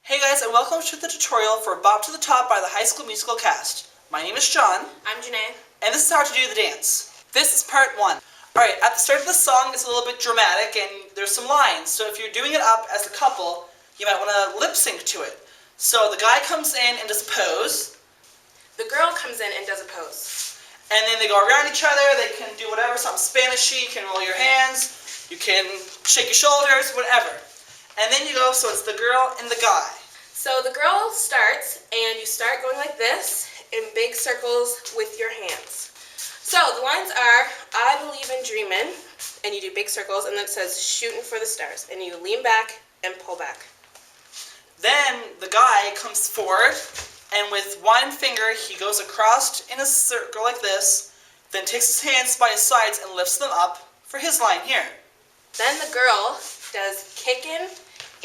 Hey guys, and welcome to the tutorial for Bop to the Top by the High School Musical cast. My name is John. I'm Janae. And this is how to do the dance. This is part 1. Alright, at the start of the song it's a little bit dramatic and there's some lines, so if you're doing it up as a couple, you might want to lip sync to it. So the guy comes in and does a pose. The girl comes in and does a pose. And then they go around each other, they can do whatever, something Spanishy, you can roll your hands, you can shake your shoulders, whatever. And then you go, so it's the girl and the guy. So the girl starts, and you start going like this, in big circles with your hands. So the lines are, I believe in dreamin', and you do big circles, and then it says, shooting for the stars, and you lean back and pull back. Then the guy comes forward, and with one finger he goes across in a circle like this, then takes his hands by his sides and lifts them up for his line here. Then the girl does kickin'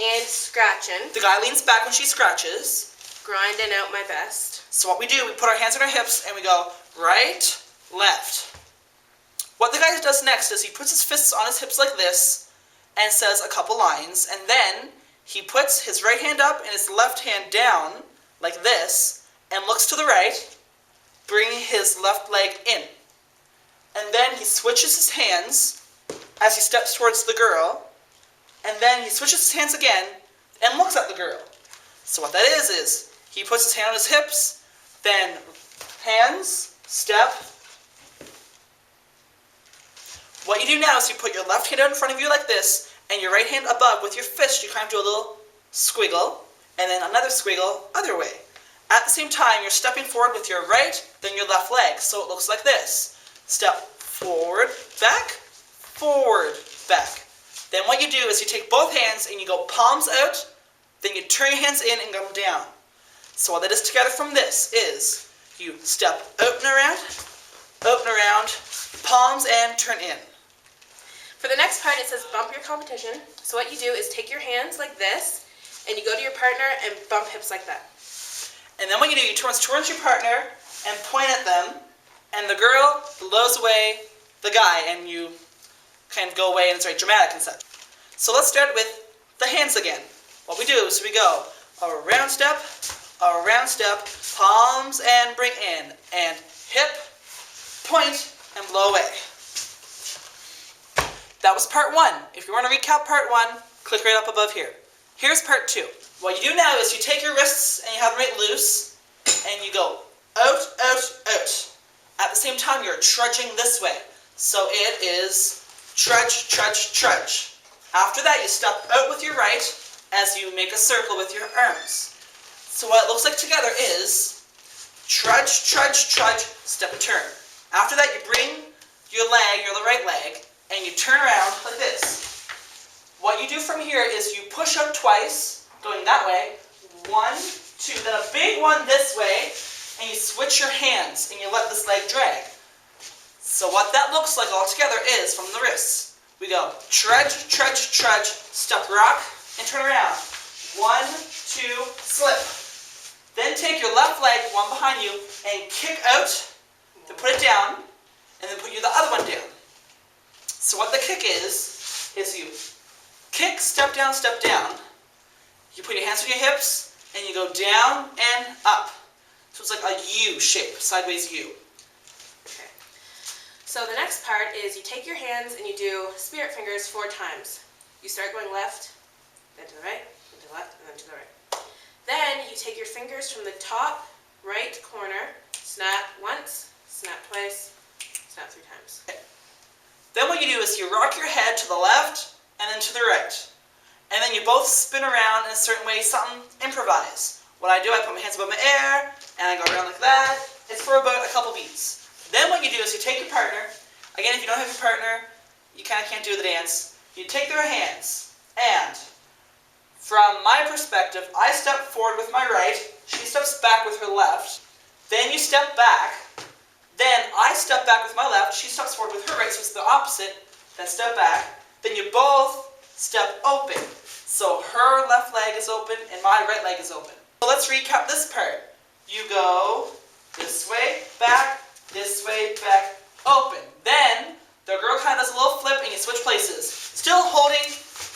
and scratching. The guy leans back when she scratches. Grinding out my best. So what we do, we put our hands on our hips and we go right, left. What the guy does next is he puts his fists on his hips like this and says a couple lines, and then he puts his right hand up and his left hand down like this and looks to the right, bringing his left leg in. And then he switches his hands as he steps towards the girl, and then he switches his hands again and looks at the girl. So what that is he puts his hand on his hips, then hands, step. What you do now is you put your left hand out in front of you like this, and your right hand above with your fist. You kind of do a little squiggle, and then another squiggle other way. At the same time, you're stepping forward with your right, then your left leg. So it looks like this. Step forward, back. Back. Then what you do is you take both hands and you go palms out, then you turn your hands in and come down. So what that is together from this is you step out and around, palms and turn in. For the next part, it says bump your competition. So what you do is take your hands like this, and you go to your partner and bump hips like that. And then what you do, you turn towards your partner and point at them, and the girl blows away the guy, and you kind of go away, and it's very dramatic and such. So let's start with the hands again. What we do is we go around step, palms and bring in, and hip, point, and blow away. That was part 1. If you want to recap part 1, click right up above here. Here's part 2. What you do now is you take your wrists and you have them right loose, and you go out. At the same time, you're trudging this way. So it is trudge. After that, you step out with your right as you make a circle with your arms. So what it looks like together is trudge, step and turn. After that, you bring your right leg, and you turn around like this. What you do from here is you push up twice, going that way, 1, 2, then a big one this way, and you switch your hands, and you let this leg drag. So what that looks like all together is, from the wrists, we go trudge, step, rock, and turn around. 1, 2, slip. Then take your left leg, one behind you, and kick out, then put it down, and then put the other one down. So what the kick is you kick, step down, you put your hands on your hips, and you go down and up. So it's like a U shape, sideways U. Okay. So the next part is you take your hands and you do spirit fingers 4 times. You start going left, then to the right, then to the left, and then to the right. Then you take your fingers from the top right corner, snap once, snap twice, snap 3 times. Okay. Then what you do is you rock your head to the left and then to the right. And then you both spin around in a certain way, something improvise. What I do, I put my hands above my air, and I go around like that. It's for about a couple beats. Then what you do is you take your partner. Again, if you don't have your partner, you kind of can't do the dance. You take their hands, and from my perspective, I step forward with my right, she steps back with her left, then you step back, then I step back with my left, she steps forward with her right, so it's the opposite, then step back, then you both step open. So her left leg is open and my right leg is open. So let's recap this part. You go this way, back, open. Then the girl kind of does a little flip and you switch places. Still holding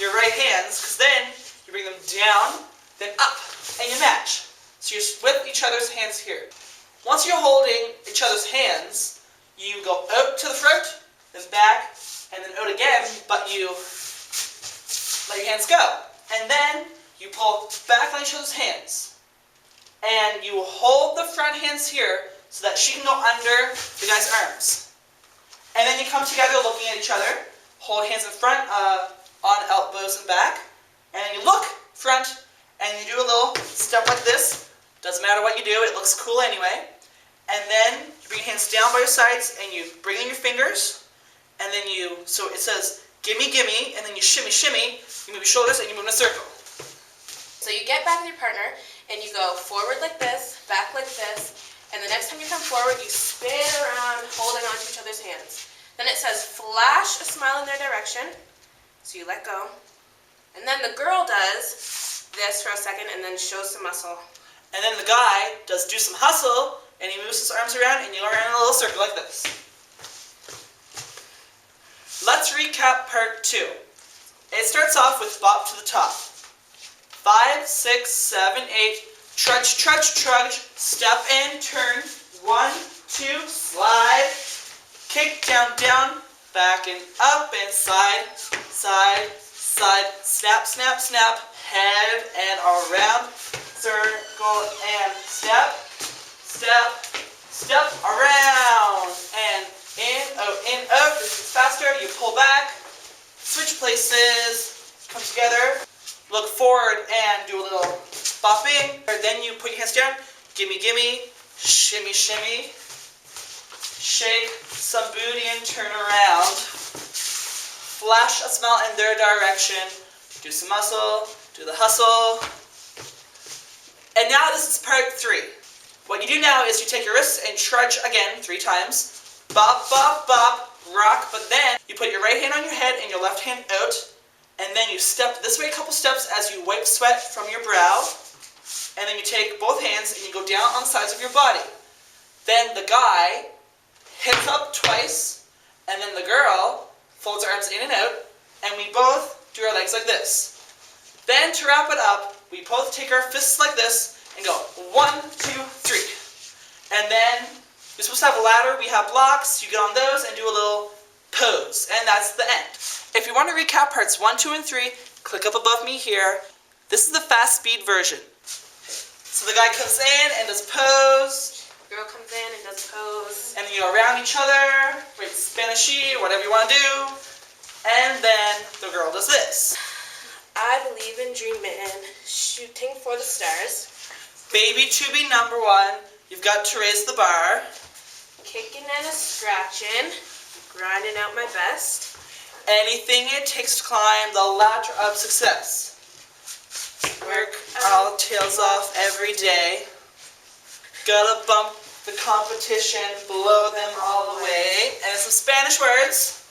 your right hands, because then you bring them down, then up. and you match. So you're with each other's hands here. Once you're holding each other's hands, you go out to the front, then back, and then out again, but you let your hands go. And then you pull back on each other's hands. And you hold the front hands here so that she can go under the guy's arms. And then you come together looking at each other, hold hands in front on elbows and back, and then you look front, and you do a little step like this. Doesn't matter what you do, it looks cool anyway. And then you bring your hands down by your sides, and you bring in your fingers, and then so it says, gimme, gimme, and then you shimmy, shimmy, you move your shoulders, and you move in a circle. So you get back with your partner, and you go forward like this, back like this, and the next time you come forward, you spin around, holding onto each other's hands. Then it says, flash a smile in their direction, so you let go. And then the girl does this for a second, and then shows some muscle. And then the guy does do some hustle, and he moves his arms around, and you go around in a little circle like this. Let's recap part 2. It starts off with bop to the top. 5, 6, 7, 8, trudge, trudge, trudge, step in, turn, 1, 2, slide, kick, down, down, back and up and side, side, side, snap, snap, snap, head and around, circle and step, step, step, around, and in, out. This is faster. You pull back, switch places, come together, look forward and do a little bopping. Then you put your hands down, gimme, gimme, shimmy, shimmy, shake some booty and turn around, flash a smile in their direction, do some muscle, do the hustle. And now this is part 3. What you do now is you take your wrists and trudge again 3 times. Bop, bop, bop, rock, but then you put your right hand on your head and your left hand out, and then you step this way a couple steps as you wipe sweat from your brow, and then you take both hands and you go down on the sides of your body. Then the guy hits up twice, and then the girl folds her arms in and out, and we both do our legs like this. Then to wrap it up, we both take our fists like this and go 1, 2, 3. And then you're supposed to have a ladder, we have blocks, you get on those and do a little pose, and that's the end. If you want to recap parts 1, 2, and 3, click up above me here. This is the fast speed version. So the guy comes in and does pose. The girl comes in and does pose. And you go around each other, right, Spanishy, whatever you want to do. And then the girl does this. I believe in dreaming, shooting for the stars. Baby to be number 1, you've got to raise the bar. Kicking and a scratching, grinding out my best. Anything it takes to climb the ladder of success. Work our tails off every day. Gotta bump the competition, blow them all away. And some Spanish words.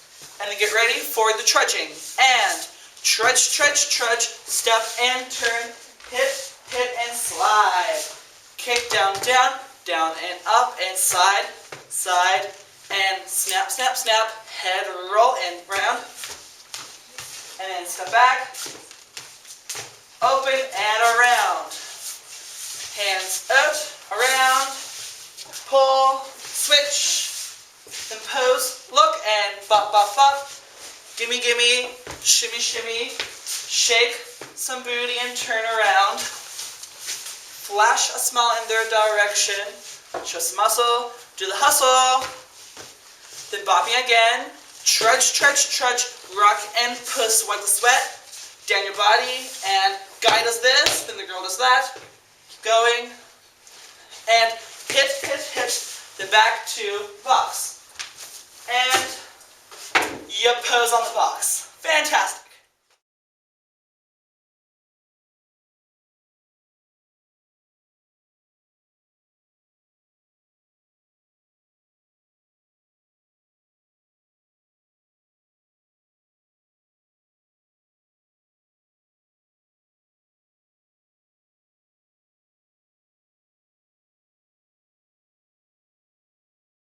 And then get ready for the trudging. And trudge, trudge, trudge, step and turn, hit, hit and slide. Kick, down, down, down and up and side, side, and snap, snap, snap, head roll and round, and then step back, open and around, hands out, around, pull, switch, then pose, look, and bop, bop, bop, gimme, gimme, shimmy, shimmy, shake some booty and turn around, flash a smile in their direction, show some muscle, do the hustle, then bopping again, trudge, trudge, trudge, rock and puss, wipe the sweat down your body, and guy does this, then the girl does that, keep going, and hit, hit, hit, then back to box, and you pose on the box. Fantastic.